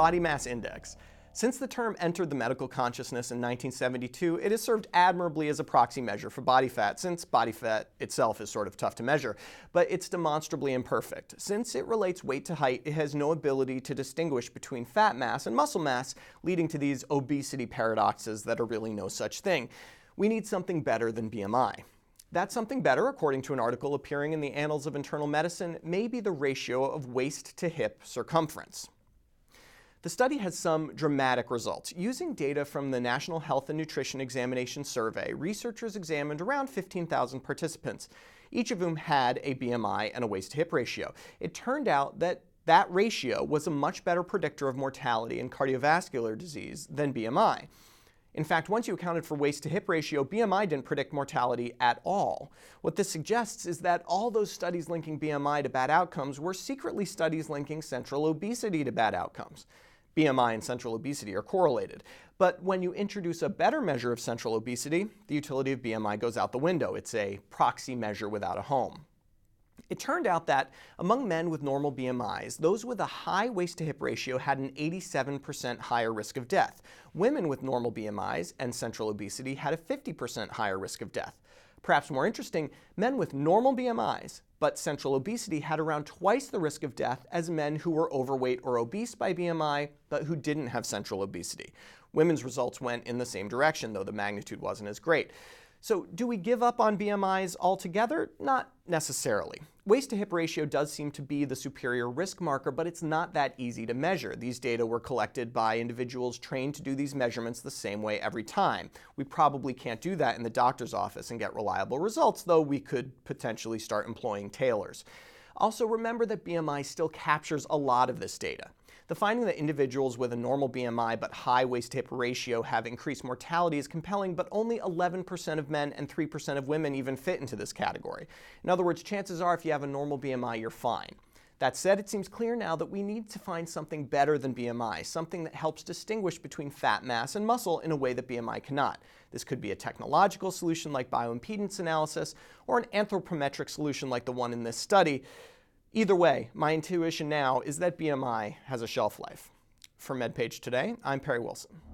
body mass index. Since the term entered the medical consciousness in 1972, it has served admirably as a proxy measure for body fat, since body fat itself is sort of tough to measure. But it's demonstrably imperfect. Since it relates weight to height, it has no ability to distinguish between fat mass and muscle mass, leading to these obesity paradoxes that are really no such thing. We need something better than BMI. That something better, according to an article appearing in the Annals of Internal Medicine, may be the ratio of waist to hip circumference. The study has some dramatic results. Using data from the National Health and Nutrition Examination Survey, researchers examined around 15,000 participants, each of whom had a BMI and a waist-to-hip ratio. It turned out that that ratio was a much better predictor of mortality and cardiovascular disease than BMI. In fact, once you accounted for waist-to-hip ratio, BMI didn't predict mortality at all. What this suggests is that all those studies linking BMI to bad outcomes were secretly studies linking central obesity to bad outcomes. BMI and central obesity are correlated. But when you introduce a better measure of central obesity, the utility of BMI goes out the window. It's a proxy measure without a home. It turned out that among men with normal BMIs, those with a high waist-to-hip ratio had an 87% higher risk of death. Women with normal BMIs and central obesity had a 50% higher risk of death. Perhaps more interesting, men with normal BMIs but central obesity had around twice the risk of death as men who were overweight or obese by BMI but who didn't have central obesity. Women's results went in the same direction, though the magnitude wasn't as great. So do we give up on BMIs altogether? Not necessarily. Waist-to-hip ratio does seem to be the superior risk marker, but it's not that easy to measure. These data were collected by individuals trained to do these measurements the same way every time. We probably can't do that in the doctor's office and get reliable results, though we could potentially start employing tailors. Also, remember that BMI still captures a lot of this data. The finding that individuals with a normal BMI but high waist-to-hip ratio have increased mortality is compelling, but only 11% of men and 3% of women even fit into this category. In other words, chances are if you have a normal BMI, you're fine. That said, it seems clear now that we need to find something better than BMI, something that helps distinguish between fat mass and muscle in a way that BMI cannot. This could be a technological solution like bioimpedance analysis, or an anthropometric solution like the one in this study. Either way, my intuition now is that BMI has a shelf life. For MedPage Today, I'm Perry Wilson.